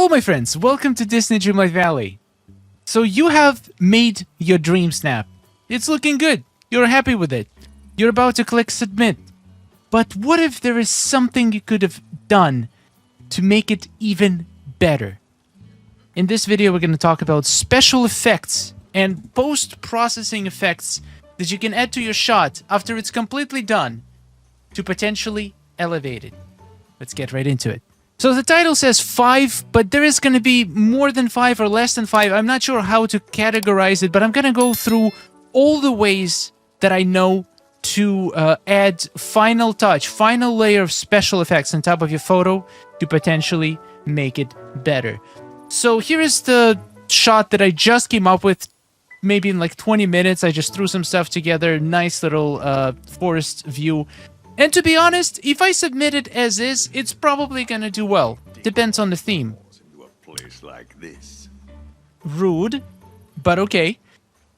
Hello my friends, welcome to DISNEY Dreamlight Valley. So you have made your Dreamsnap. It's looking good. You're happy with it. You're about to click submit. But what if there is something you could have done to make it even better? In this video we're going to talk about special effects and post-processing effects that you can add to your shot after it's completely done to potentially elevate it. Let's get right into it. So the title says 5, but there is going to be more than 5 or less than 5. I'm not sure how to categorize it, but I'm going to go through all the ways that I know to add final touch, final layer of special effects on top of your photo to potentially make it better. So here is the shot that I just came up with. Maybe in like 20 minutes, I just threw some stuff together. Nice little forest view. And to be honest, if I submit it as is, it's probably gonna do well. Depends on the theme. Rude, but okay.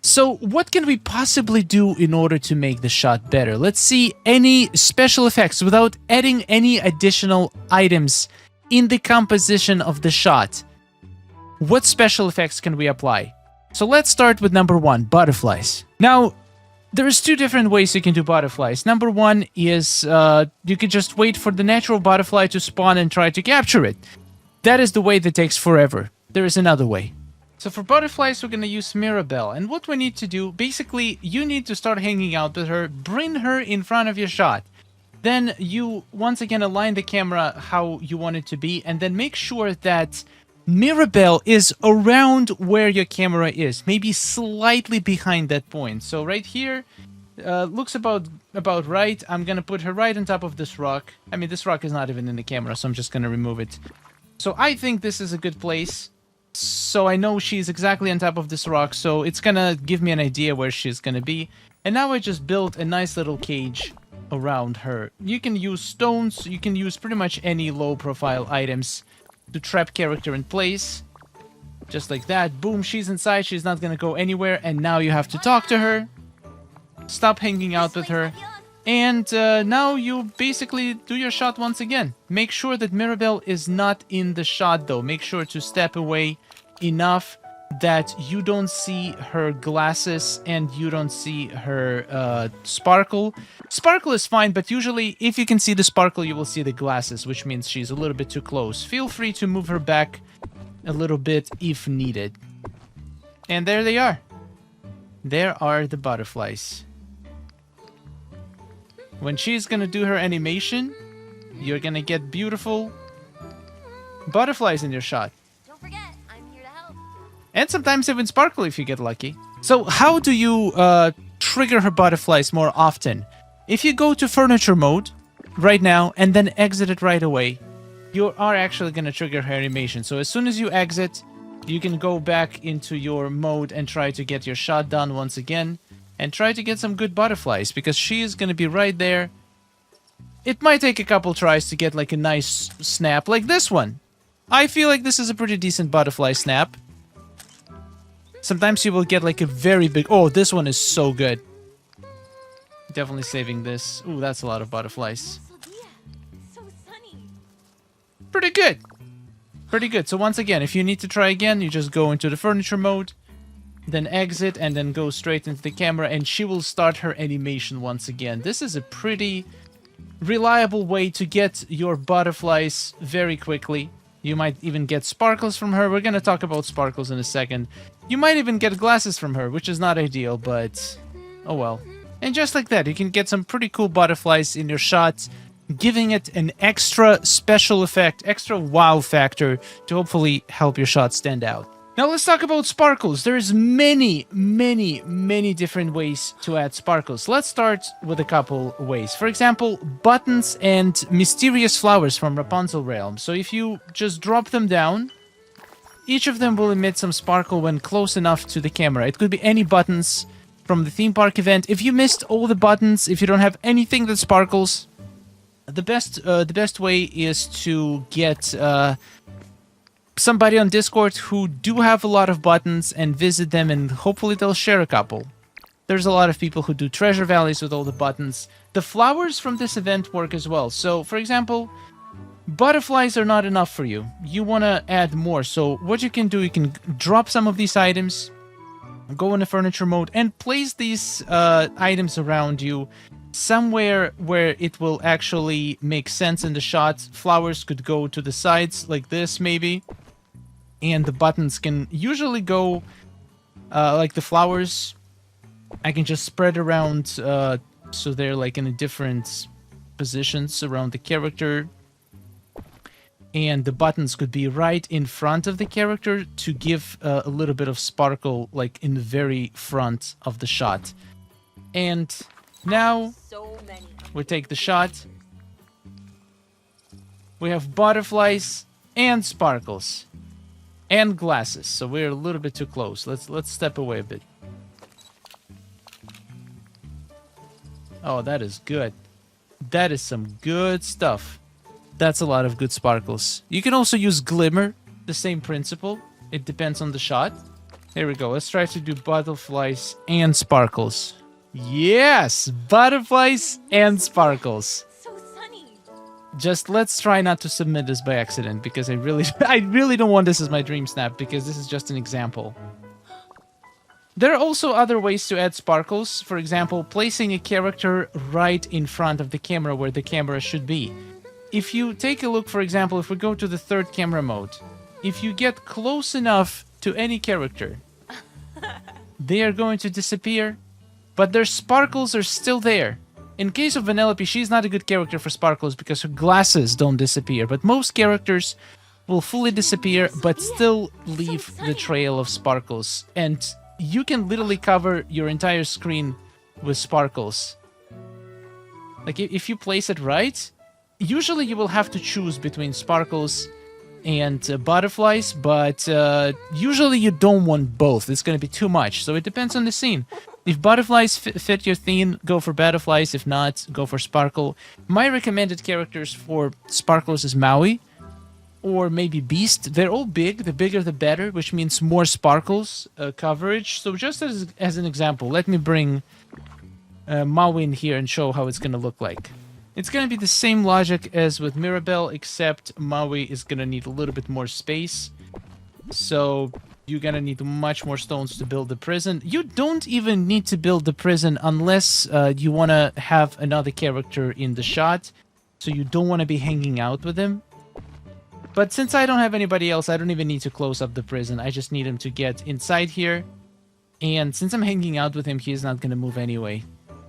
So what can we possibly do in order to make the shot better? Let's see any special effects without adding any additional items in the composition of the shot. What special effects can we apply? So let's start with number 1, butterflies. Now, there's 2 different ways you can do butterflies. Number 1 is you could just wait for the natural butterfly to spawn and try to capture it. That is the way that takes forever. There is another way. So for butterflies, we're going to use Mirabelle. And what we need to do, basically, you need to start hanging out with her, bring her in front of your shot. Then you, once again, align the camera how you want it to be, and then make sure that Mirabelle is around where your camera is, maybe slightly behind that point. So right here, looks about right. I'm gonna put her right on top of this rock. I mean, this rock is not even in the camera, so I'm just gonna remove it. So I think this is a good place. So I know she's exactly on top of this rock, so it's gonna give me an idea where she's gonna be. And now I just built a nice little cage around her. You can use stones, you can use pretty much any low-profile items to trap character in place. Just like that. Boom, she's inside. She's not gonna go anywhere. And now you have to talk to her. Stop hanging out with her. And now you basically do your shot once again. Make sure that Mirabelle is not in the shot though. Make sure to step away enough that you don't see her glasses and you don't see her sparkle. Sparkle is fine, but usually if you can see the sparkle, you will see the glasses, which means she's a little bit too close. Feel free to move her back a little bit if needed. And there they are. There are the butterflies. When she's gonna do her animation, you're gonna get beautiful butterflies in your shot. And sometimes even sparkle if you get lucky. So how do you trigger her butterflies more often? If you go to furniture mode right now and then exit it right away, you are actually going to trigger her animation. So as soon as you exit, you can go back into your mode and try to get your shot done once again. And try to get some good butterflies because she is going to be right there. It might take a couple tries to get like a nice snap like this one. I feel like this is a pretty decent butterfly snap. Sometimes you will get like a very big... Oh, this one is so good. Definitely saving this. Ooh, that's a lot of butterflies. Pretty good. Pretty good. So once again, if you need to try again, you just go into the furniture mode, then exit, and then go straight into the camera, and she will start her animation once again. This is a pretty reliable way to get your butterflies very quickly. You might even get sparkles from her. We're going to talk about sparkles in a second. You might even get glasses from her, which is not ideal, but oh well. And just like that, you can get some pretty cool butterflies in your shot, giving it an extra special effect, extra wow factor to hopefully help your shot stand out. Now let's talk about sparkles. There's many different ways to add sparkles. Let's start with a couple ways. For example, buttons and mysterious flowers from Rapunzel Realm. So if you just drop them down, each of them will emit some sparkle when close enough to the camera. It could be any buttons from the theme park event. If you missed all the buttons, if you don't have anything that sparkles, the best way is to get somebody on Discord who do have a lot of buttons and visit them, and hopefully they'll share a couple. There's a lot of people who do treasure valleys with all the buttons. The flowers from this event work as well. So, for example, Butterflies are not enough for you. You want to add more. So what you can do, you can drop some of these items, go in the furniture mode, and place these items around you somewhere where it will actually make sense in the shot. Flowers could go to the sides like this maybe. And the buttons can usually go like the flowers. I can just spread around so they're like in a different positions around the character. And the buttons could be right in front of the character to give a little bit of sparkle, like in the very front of the shot. And now we take the shot. We have butterflies and sparkles and glasses. So we're a little bit too close. Let's step away a bit. Oh, that is good. That is some good stuff. That's a lot of good sparkles. You can also use glimmer, the same principle. It depends on the shot. Here we go. Let's try to do butterflies and sparkles. Yes! Butterflies and sparkles. So sunny. Just let's try not to submit this by accident, because I really don't want this as my dream snap, because this is just an example. There are also other ways to add sparkles. For example, placing a character right in front of the camera where the camera should be. If you take a look, for example, if we go to the third camera mode, if you get close enough to any character, they are going to disappear, but their sparkles are still there. In case of Vanellope, she's not a good character for sparkles because her glasses don't disappear, but most characters will fully disappear but still leave the trail of sparkles. And you can literally cover your entire screen with sparkles. Like, if you place it right, usually you will have to choose between sparkles and butterflies, but usually you don't want both. It's going to be too much, so it depends on the scene. If butterflies fit your theme, go for butterflies. If not, go for sparkle. My recommended characters for sparkles is Maui or maybe Beast. They're all big. The bigger the better, which means more sparkles coverage. So just as an example, let me bring Maui in here and show how it's going to look like. It's going to be the same logic as with Mirabelle, except Maui is going to need a little bit more space. So you're going to need much more stones to build the prison. You don't even need to build the prison unless you want to have another character in the shot. So you don't want to be hanging out with him. But since I don't have anybody else, I don't even need to close up the prison. I just need him to get inside here. And since I'm hanging out with him, he's not going to move anyway.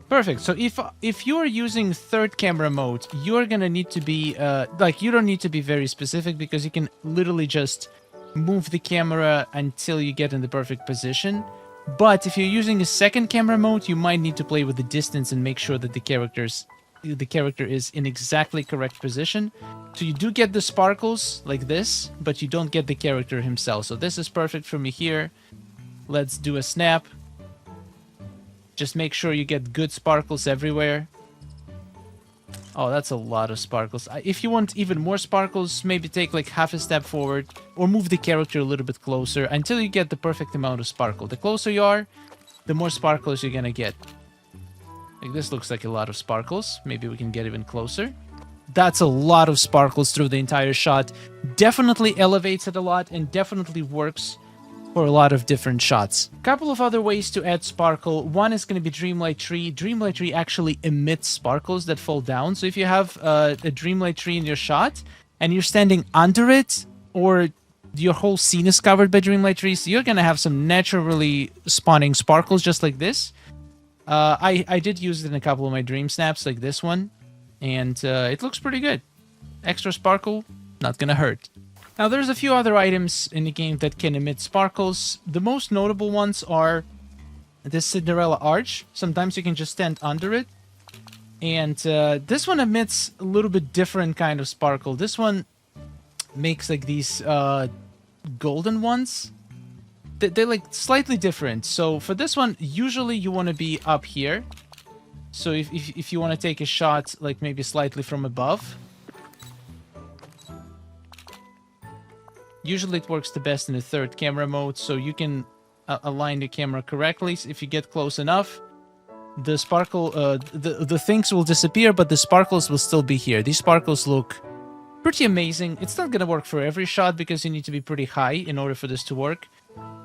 Perfect. So if you're using third camera mode, you're gonna need to be you don't need to be very specific, because you can literally just move the camera until you get in the perfect position. But if you're using a second camera mode, you might need to play with the distance and make sure that the character is in exactly correct position. So you do get the sparkles like this, but you don't get the character himself. So this is perfect for me here. Let's do a snap. Just make sure you get good sparkles everywhere. Oh, that's a lot of sparkles. If you want even more sparkles, maybe take like half a step forward or move the character a little bit closer until you get the perfect amount of sparkle. The closer you are, the more sparkles you're gonna get. Like, this looks like a lot of sparkles. Maybe we can get even closer. That's a lot of sparkles through the entire shot. Definitely elevates it a lot and definitely works for a lot of different shots. A couple of other ways to add sparkle. One is going to be Dreamlight Tree. Dreamlight Tree actually emits sparkles that fall down. So if you have a Dreamlight Tree in your shot and you're standing under it, or your whole scene is covered by Dreamlight Trees, you're going to have some naturally spawning sparkles just like this. I did use it in a couple of my Dreamsnaps, like this one, and it looks pretty good. Extra sparkle, not going to hurt. Now, there's a few other items in the game that can emit sparkles. The most notable ones are this Cinderella Arch. Sometimes you can just stand under it. And this one emits a little bit different kind of sparkle. This one makes like these golden ones. They're like slightly different. So for this one, usually you want to be up here. So if you want to take a shot like maybe slightly from above, usually it works the best in the third camera mode, so you can align the camera correctly. If you get close enough, the sparkle, the things will disappear, but the sparkles will still be here. These sparkles look Pretty amazing. It's not going to work for every shot because you need to be pretty high in order for this to work.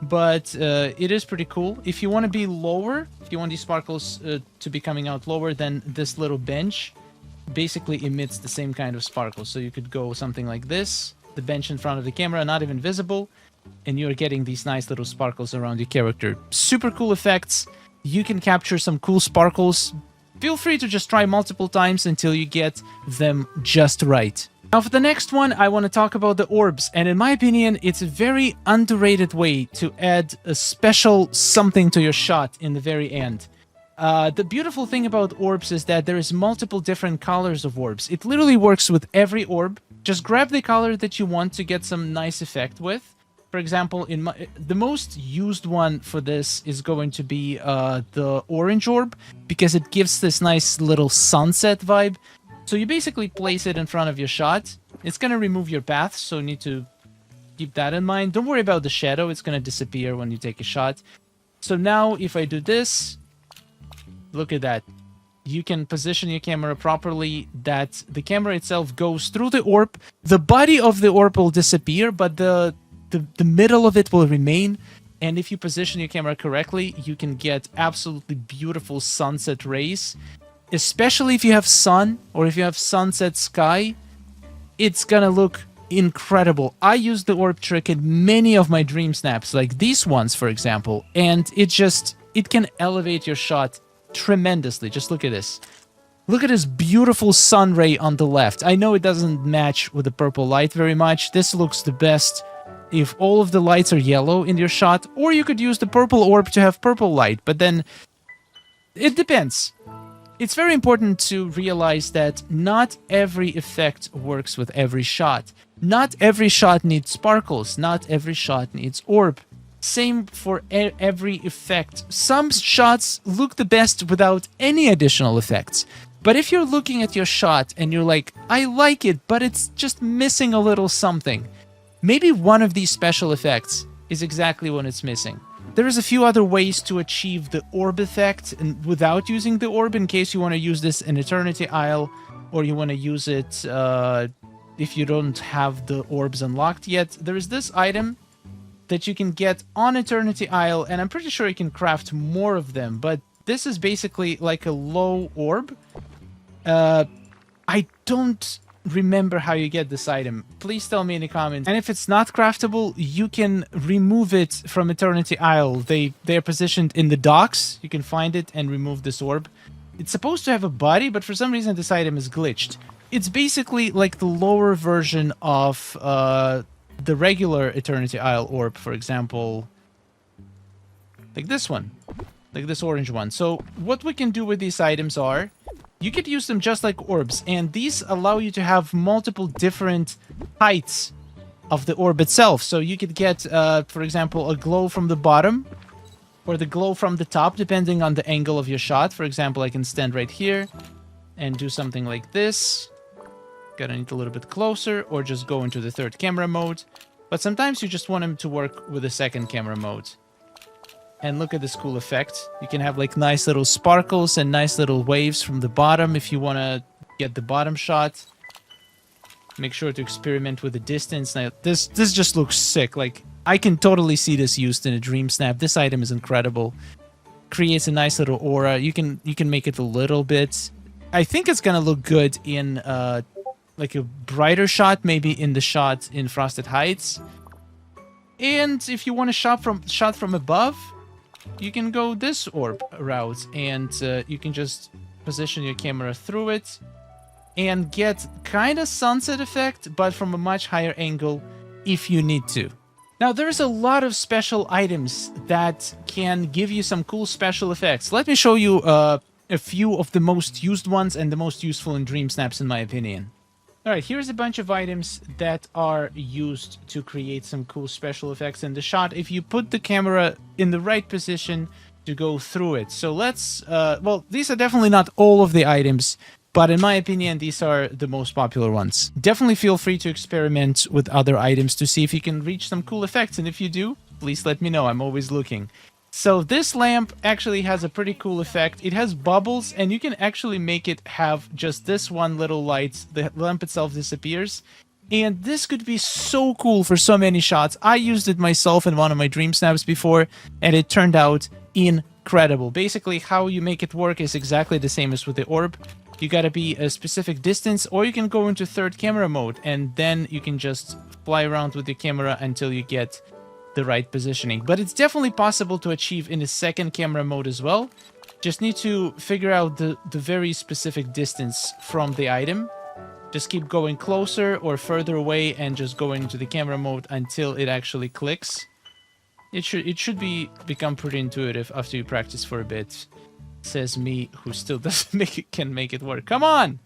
But it is pretty cool. If you want to be lower, if you want these sparkles to be coming out lower, then this little bench basically emits the same kind of sparkles. So you could go something like this, the bench in front of the camera, not even visible, and you're getting these nice little sparkles around your character. Super cool effects. You can capture some cool sparkles. Feel free to just try multiple times until you get them just right. Now for the next one, I want to talk about the orbs, and in my opinion, it's a very underrated way to add a special something to your shot in the very end. The beautiful thing about orbs is that there is multiple different colors of orbs. It literally works with every orb. Just grab the color that you want to get some nice effect with. For example, the most used one for this is going to be the orange orb, because it gives this nice little sunset vibe. So you basically place it in front of your shot. It's going to remove your path, so you need to keep that in mind. Don't worry about the shadow. It's going to disappear when you take a shot. So now if I do this, look at that. You can position your camera properly that the camera itself goes through the orb. The body of the orb will disappear, but the middle of it will remain. And if you position your camera correctly, you can get absolutely beautiful sunset rays. Especially if you have sun or if you have sunset sky, it's gonna look incredible. I use the orb trick in many of my dream snaps, like these ones, for example, and it can elevate your shot tremendously. Just look at this. Look at this beautiful sun ray on the left. I know it doesn't match with the purple light very much. This looks the best if all of the lights are yellow in your shot, or you could use the purple orb to have purple light, but then it depends. It's very important to realize that not every effect works with every shot. Not every shot needs sparkles. Not every shot needs orb. Same for every effect. Some shots look the best without any additional effects. But if you're looking at your shot and you're like, I like it, but it's just missing a little something, maybe one of these special effects is exactly what it's missing. There is a few other ways to achieve the orb effect and without using the orb, in case you want to use this in Eternity Isle, or you want to use it if you don't have the orbs unlocked yet. There is this item that you can get on Eternity Isle, and I'm pretty sure you can craft more of them, but this is basically like a low orb. I don't remember how you get this item. Please tell me in the comments. And if it's not craftable, you can remove it from Eternity Isle. They are positioned in the docks. You can find it and remove this orb. It's supposed to have a body, but for some reason this item is glitched. It's basically like the lower version of the regular Eternity Isle orb, for example, like this one, like this orange one. So what we can do with these items are, you could use them just like orbs, and these allow you to have multiple different heights of the orb itself. So you could get, for example, a glow from the bottom or the glow from the top, depending on the angle of your shot. For example, I can stand right here and do something like this. Gotta need a little bit closer, or just go into the third camera mode. But sometimes you just want them to work with the second camera mode. And look at this cool effect. You can have like nice little sparkles and nice little waves from the bottom if you want to get the bottom shot. Make sure to experiment with the distance. Now, this just looks sick. Like, I can totally see this used in a Dreamsnap. This item is incredible. Creates a nice little aura. You can make it a little bit. I think it's gonna look good in like a brighter shot, maybe in the shot in Frosted Heights. And if you want to shot from above, you can go this orb route, and you can just position your camera through it and get kind of sunset effect, but from a much higher angle if you need to. Now, there's a lot of special items that can give you some cool special effects. Let me show you a few of the most used ones and the most useful in Dreamsnaps, in my opinion. Alright, here's a bunch of items that are used to create some cool special effects in the shot if you put the camera in the right position to go through it. So let's, well, these are definitely not all of the items, but in my opinion, these are the most popular ones. Definitely feel free to experiment with other items to see if you can reach some cool effects, and if you do, please let me know, I'm always looking. So this lamp actually has a pretty cool effect. It has bubbles, and you can actually make it have just this one little light. The lamp itself disappears, And this could be so cool for so many shots. I used it myself in one of my Dreamsnaps before, and it turned out incredible. Basically, how you make it work is exactly the same as with the orb. You gotta be a specific distance, or you can go into third camera mode, and then you can just fly around with your camera until you get the right positioning. But it's definitely possible to achieve in the second camera mode as well. Just need to figure out the very specific distance from the item. Just keep going closer or further away and just going into the camera mode until it actually clicks. It should become pretty intuitive after you practice for a bit. Says me, who still doesn't can make it work. Come on!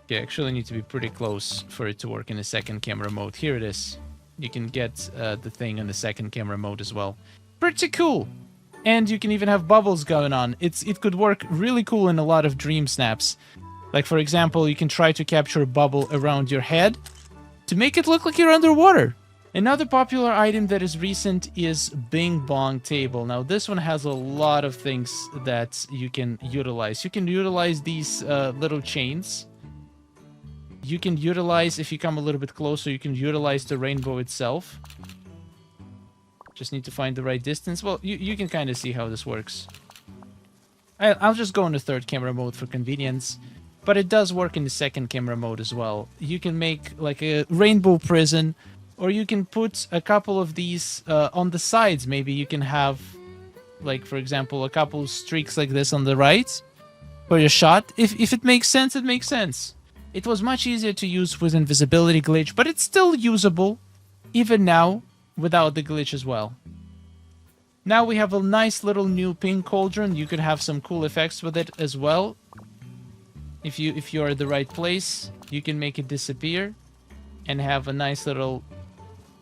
You actually need to be pretty close for it to work in the second camera mode. Here it is. You can get the thing in the second camera mode as well. Pretty cool! And you can even have bubbles going on. It could work really cool in a lot of Dreamsnaps. Like, for example, you can try to capture a bubble around your head to make it look like you're underwater. Another popular item that is recent is Bing Bong Table. Now, this one has a lot of things that you can utilize. You can utilize these little chains. You can utilize, if you come a little bit closer, you can utilize the rainbow itself. Just need to find the right distance. Well, you can kind of see how this works. I'll just go into third camera mode for convenience. But it does work in the second camera mode as well. You can make like a rainbow prison, or you can put a couple of these on the sides. Maybe you can have, like, for example, a couple streaks like this on the right for your shot. If it makes sense, it makes sense. It was much easier to use with invisibility glitch, but it's still usable, even now, without the glitch as well. Now we have a nice little new pink cauldron. You could have some cool effects with it as well. If you are at the right place, you can make it disappear and have a nice little...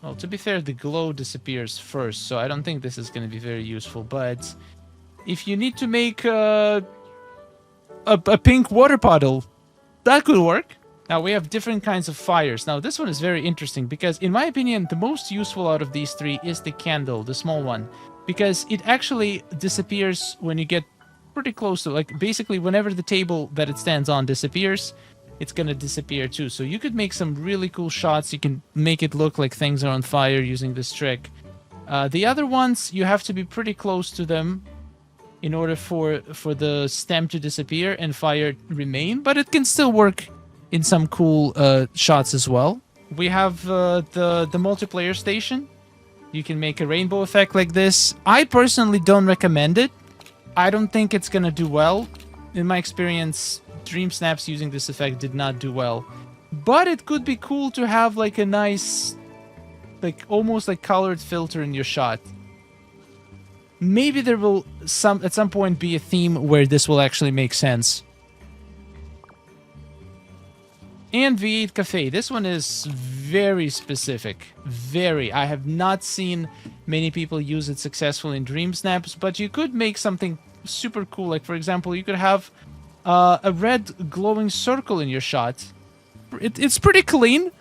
Well, to be fair, the glow disappears first, so I don't think this is going to be very useful. But if you need to make a pink water puddle, that could work. Now, we have different kinds of fires. Now, this one is very interesting because, in my opinion, the most useful out of these three is the candle, the small one. Because it actually disappears when you get pretty close to, like, basically whenever the table that it stands on disappears, it's gonna disappear too. So you could make some really cool shots. You can make it look like things are on fire using this trick. The other ones, you have to be pretty close to them in order for the stem to disappear and fire remain, but it can still work in some cool shots as well. We have the multiplayer station. You can make a rainbow effect like this. I personally don't recommend it. I don't think it's gonna do well. In my experience, Dreamsnaps using this effect did not do well. But it could be cool to have like a nice, like almost like colored filter in your shot. Maybe there will at some point be a theme where this will actually make sense. And V8 Cafe. This one is very specific. Very. I have not seen many people use it successfully in Dreamsnaps, but you could make something super cool. Like, for example, you could have a red glowing circle in your shot. It's pretty clean.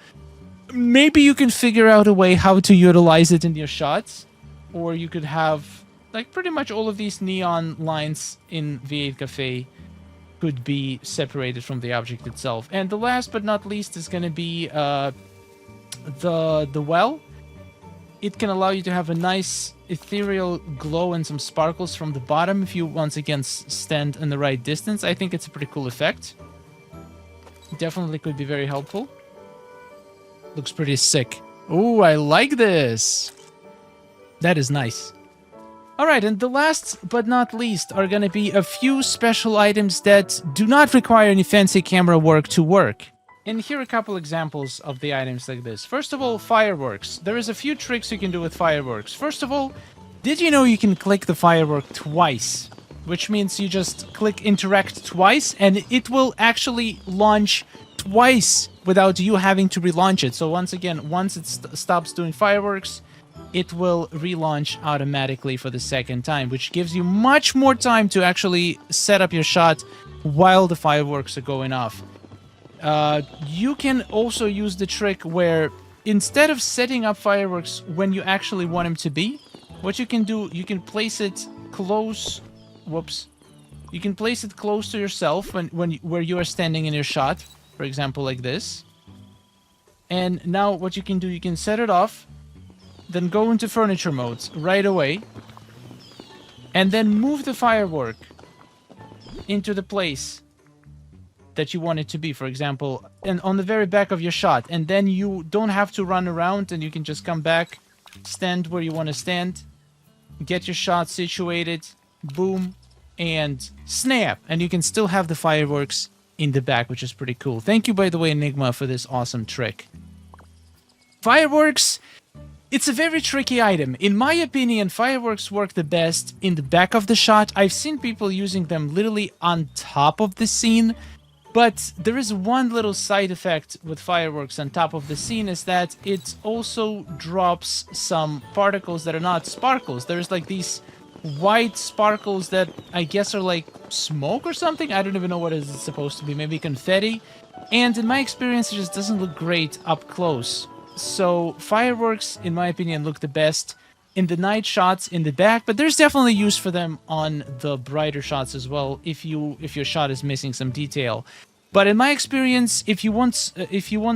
Maybe you can figure out a way how to utilize it in your shots. Or you could have, like, pretty much all of these neon lines in V8 Cafe could be separated from the object itself. And the last but not least is going to be the well. It can allow you to have a nice ethereal glow and some sparkles from the bottom if you once again stand in the right distance. I think it's a pretty cool effect. Definitely could be very helpful. Looks pretty sick. Oh, I like this. That is nice. Alright, and the last but not least are gonna be a few special items that do not require any fancy camera work to work. And here are a couple examples of the items like this. First of all, fireworks. There is a few tricks you can do with fireworks. First of all, did you know you can click the firework twice? Which means you just click interact twice and it will actually launch twice without you having to relaunch it. So once again, once it stops doing fireworks, it will relaunch automatically for the second time, which gives you much more time to actually set up your shot while the fireworks are going off. You can also use the trick where instead of setting up fireworks when you actually want them to be, what you can do, you can place it close. Whoops. You can place it close to yourself where you are standing in your shot, for example, like this. And now what you can do, you can set it off, then go into furniture mode right away, and then move the firework into the place that you want it to be, for example, and on the very back of your shot. And then you don't have to run around, and you can just come back, stand where you want to stand, get your shot situated, boom, and snap. And you can still have the fireworks in the back, which is pretty cool. Thank you, by the way, Enigma, for this awesome trick. Fireworks, it's a very tricky item. In my opinion, fireworks work the best in the back of the shot. I've seen people using them literally on top of the scene, but there is one little side effect with fireworks on top of the scene, is that it also drops some particles that are not sparkles. There's like these white sparkles that I guess are like smoke or something. I don't even know what it's supposed to be. Maybe confetti. And in my experience, it just doesn't look great up close. So fireworks, in my opinion, look the best in the night shots in the back, but there's definitely use for them on the brighter shots as well if your shot is missing some detail. But in my experience, if you want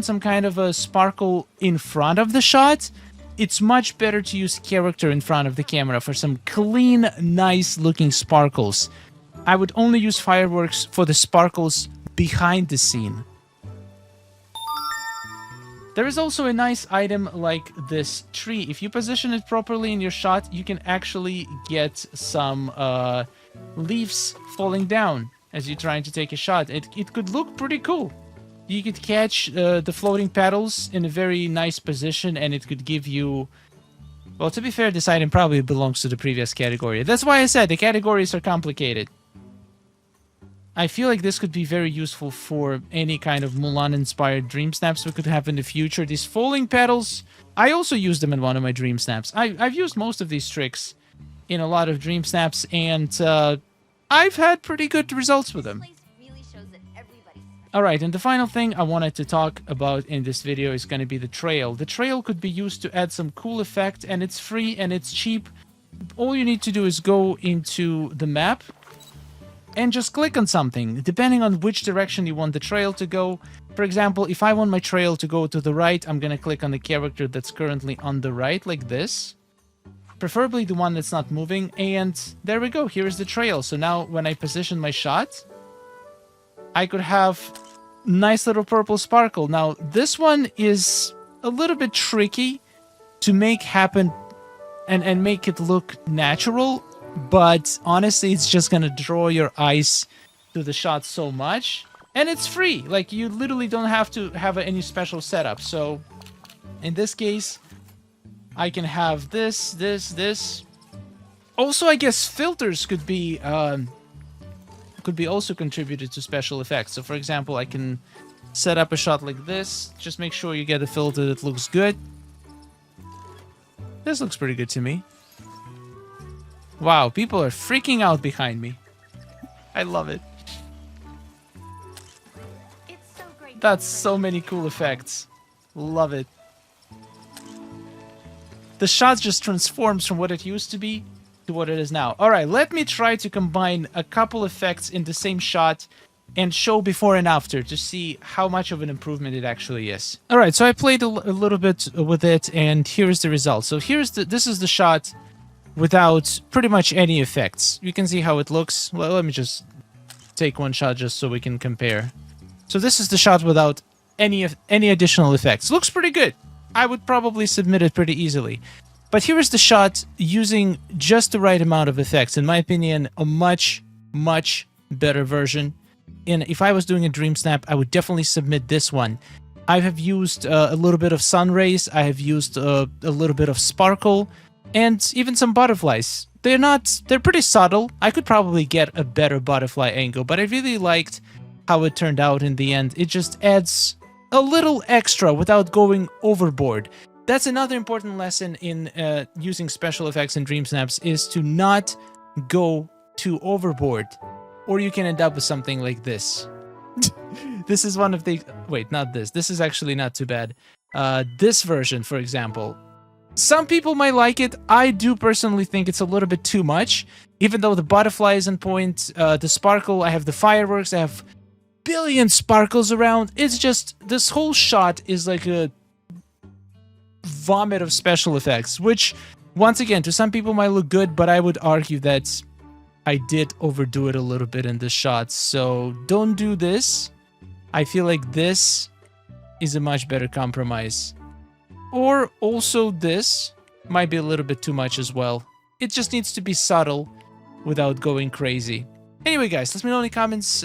some kind of a sparkle in front of the shot, it's much better to use character in front of the camera for some clean, nice looking sparkles. I would only use fireworks for the sparkles behind the scene. There is also a nice item like this tree. If you position it properly in your shot, you can actually get some leaves falling down as you're trying to take a shot. It could look pretty cool. You could catch the floating petals in a very nice position, and it could give you... Well, to be fair, this item probably belongs to the previous category. That's why I said the categories are complicated. I feel like this could be very useful for any kind of Mulan-inspired dream snaps we could have in the future. These falling petals, I also used them in one of my dream snaps. I've used most of these tricks in a lot of dream snaps, and I've had pretty good results with them. Alright, and the final thing I wanted to talk about in this video is going to be the trail. The trail could be used to add some cool effect, and it's free and it's cheap. All you need to do is go into the map and just click on something, depending on which direction you want the trail to go. For example, if I want my trail to go to the right, I'm going to click on the character that's currently on the right, like this. Preferably the one that's not moving, and there we go, here's the trail. So now when I position my shot, I could have nice little purple sparkle. Now, this one is a little bit tricky to make happen and make it look natural, but honestly, it's just gonna draw your eyes to the shot so much. And it's free, like you literally don't have to have any special setup. So in this case, I can have this. Also, I guess filters could be also contributed to special effects. So for example, I can set up a shot like this. Just make sure you get a filter that looks good. This looks pretty good to me. Wow, people are freaking out behind me. I love it. It's so great. That's so many cool effects. Love it. The shot just transforms from what it used to be to what it is now. Alright, let me try to combine a couple effects in the same shot and show before and after to see how much of an improvement it actually is. Alright, so I played a little bit with it, and here's the result. So this is the shot without pretty much any effects. You can see how it looks. Well, let me just take one shot just so we can compare. So this is the shot without any additional effects. Looks pretty good. I would probably submit it pretty easily. But here is the shot using just the right amount of effects. In my opinion, a much, much better version. And if I was doing a dream snap, I would definitely submit this one. I have used a little bit of sun rays. I have used a little bit of sparkle. And even some butterflies. They're pretty subtle. I could probably get a better butterfly angle, but I really liked how it turned out in the end. It just adds a little extra without going overboard. That's another important lesson in using special effects in dream snaps, is to not go too overboard, or you can end up with something like this. This is one of the... Wait, not this. This is actually not too bad. This version, for example. Some people might like it. I do personally think it's a little bit too much. Even though the butterfly is on point, the sparkle, I have the fireworks, I have billion sparkles around. It's just, this whole shot is like a vomit of special effects, which, once again, to some people might look good, but I would argue that I did overdo it a little bit in this shot. So don't do this. I feel like this is a much better compromise. Or also this might be a little bit too much as well. It just needs to be subtle without going crazy. Anyway, guys, let me know in the comments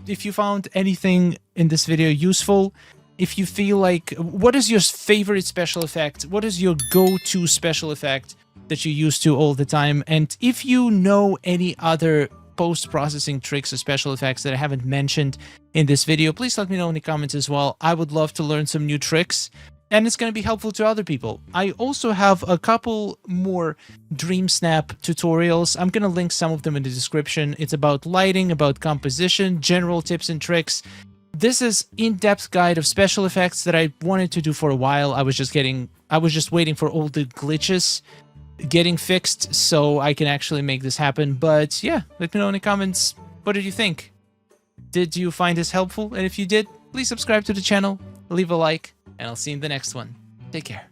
if you found anything in this video useful. If you feel like, what is your favorite special effect? What is your go-to special effect that you use to all the time? And if you know any other post-processing tricks or special effects that I haven't mentioned in this video, please let me know in the comments as well. I would love to learn some new tricks, and it's going to be helpful to other people. I also have a couple more Dreamsnap tutorials. I'm going to link some of them in the description. It's about lighting, about composition, general tips and tricks. This is in-depth guide of special effects that I wanted to do for a while. I was just waiting for all the glitches getting fixed so I can actually make this happen. But yeah, let me know in the comments, what did you think? Did you find this helpful? And if you did, please subscribe to the channel, leave a like, and I'll see you in the next one. Take care.